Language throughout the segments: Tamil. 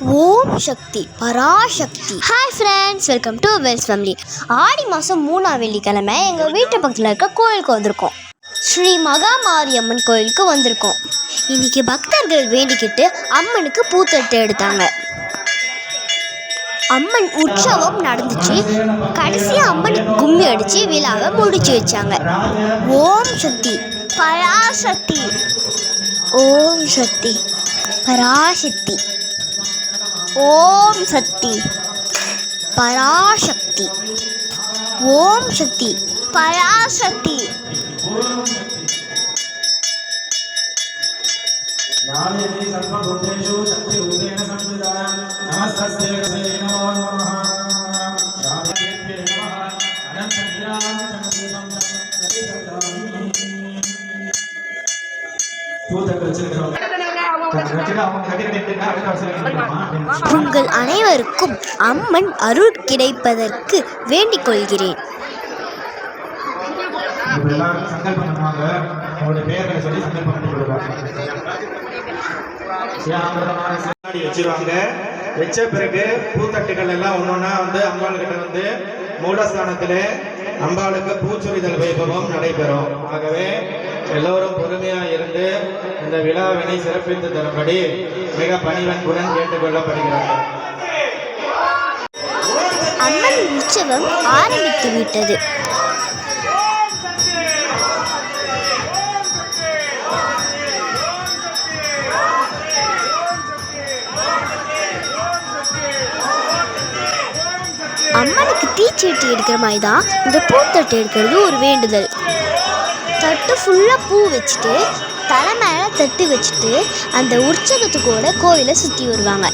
Om Shakti Parasakthi. Hi friends, welcome to Wells family. ஆடி மாதம் 3ஆம் வெள்ளிக்கிழமை எங்கள் வீட்டு பக்கத்தில் இருக்க கோயிலுக்கு வந்திருக்கோம். ஸ்ரீ மகா மாரியம்மன் கோயிலுக்கு வந்திருக்கோம். இன்னைக்கு பக்தர்கள் வேண்டிக்கிட்டு அம்மனுக்கு பூத்தட்டு எடுத்தாங்க. அம்மன் உற்சவம் நடந்துச்சு. கடைசியாக அம்மனுக்கு கும்மி அடித்து விழாவை முடிச்சு வச்சாங்க. ஓம் சக்தி பராசக்தி. ஓம் சக்தி பராசக்தி. ஓம் சக்தி பராசக்தி. ஓம் சக்தி பராசக்தி. உங்கள் அனைவருக்கும் அம்மன் அருள் கிடைப்பதற்கு வேண்டிக் கொள்கிறேன். வச்ச பிறகு பூத்தட்டுகள் எல்லாம் ஒன்னொன்னா அம்பாள் கிட்ட மூலஸ்தானத்திலே அம்பாளுக்கு பூச்சொரிதல் வைபவம் நடைபெறும். ஆகவே எல்லோரும் பொறுமையா இருந்து இந்த விழாவினை சிறப்பித்து தரும்படி மிக பணிவன்புடன் கேட்டுக்கொள்ளப்படுகிறார்கள். அம்மன் உற்சவம் ஆரம்பித்து விட்டது. அம்மனுக்கு தீச்சீட்டி எடுக்கிற மாதிரி தான் இந்த பூத்தட்டு எடுக்கிறது ஒரு வேண்டுதல். தட்டு ஃபுல்லாக பூ வச்சுட்டு தலை மேலே தட்டு வச்சுட்டு அந்த உற்சவத்துக்கூட கோயிலை சுற்றி வருவாங்க.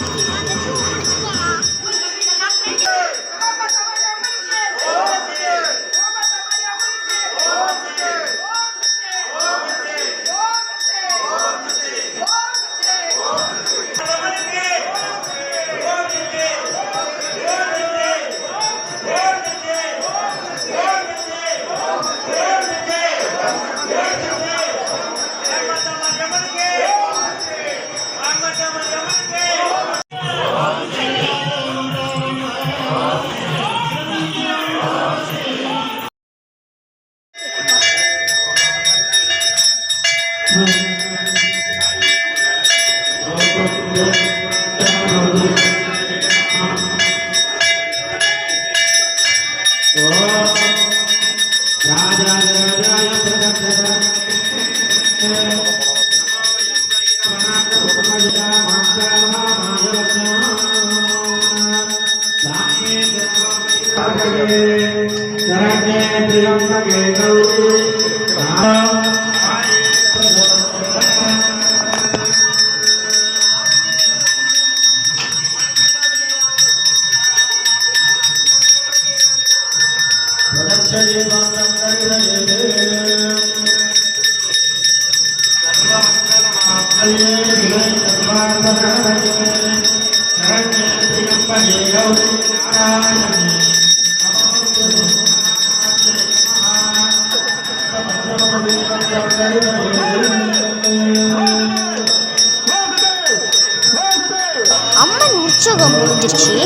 அம்மன் உற்சவம் முடிஞ்சிருச்சு.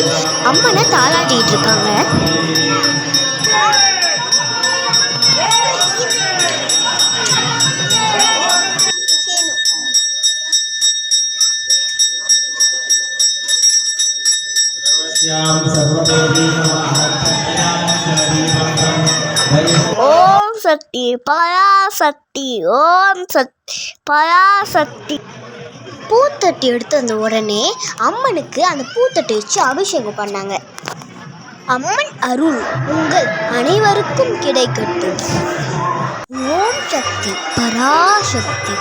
அம்மனை தாளாட்டிட்டு இருக்காங்க. ஓம் சக்தி பராசக்தி. ஓம் சக்தி பராசக்தி. பூத்தட்டி எடுத்து வந்த உடனே அம்மனுக்கு அந்த பூத்தட்டை வச்சு அபிஷேகம் பண்ணாங்க. அம்மன் அருள் உங்கள் அனைவருக்கும் கிடைக்கட்டும். ஓம் சக்தி பராசக்தி.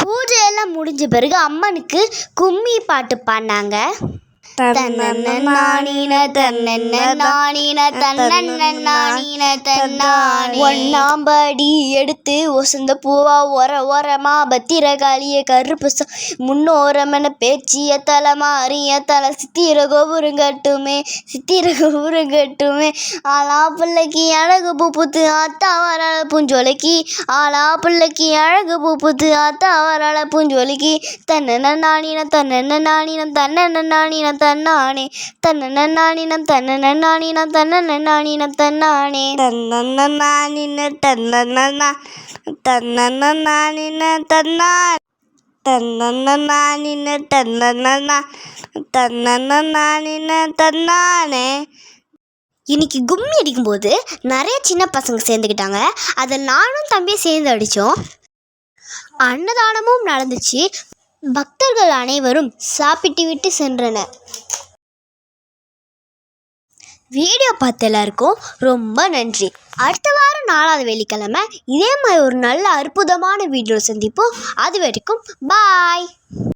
பூஜையெல்லாம் முடிஞ்ச பிறகு அம்மனுக்கு கும்மி பாட்டு பாடினாங்க. தன்னன்னானீன தன்னன்ன நானீன தன்னன்ன நானீன தன்னானே. ஒன்னாம்படி எடுத்து ஒசந்த பூவா ஓரமா பத்திரகாளிய கருப்பு முன்னோரமென பேச்சிய தலை மாறிய தலை சித்திர கோபுரங்கட்டுமே ஆளா பிள்ளைக்கு அழகு பூப்புத்து ஆத்தா வரல பூஞ்சோலைக்கு ஆளா பிள்ளைக்கு அழகு பூப்புத்து ஆத்தா வரல பூஞ்சோலைக்கு தன்னன்ன நானீனம் தன்னன்ன நானீனம் தன்னன்ன நானீனம் தன்னானே தன்னன்ன நானீனம் தன்னன்ன நானீனம் தன்னன்ன நானீனம் தன்னானே தன்னன்ன நானின தன்னன்ன தன்னன்ன நானின தன்னா தன்னன்ன நானின தன்னன்ன தன்னன்ன நானின தன்னானே. இன்னைக்கு கும்மி அடிக்கும்போது நிறைய சின்ன பசங்க சேர்ந்துக்கிட்டாங்க. அதை நானும் தம்பியும் சேர்ந்து அடித்தோம். அன்னதானமும் நடந்துச்சு. பக்தர்கள் அனைவரும் சாப்பிட்டு விட்டு சென்றனர். வீடியோ பார்த்த எல்லாருக்கும் ரொம்ப நன்றி. அடுத்த வாரம் 4வது வெள்ளிக்கிழமை இதே மாதிரி ஒரு நல்ல அற்புதமான வீடியோ சந்திப்போம். அது வரைக்கும் பாய்.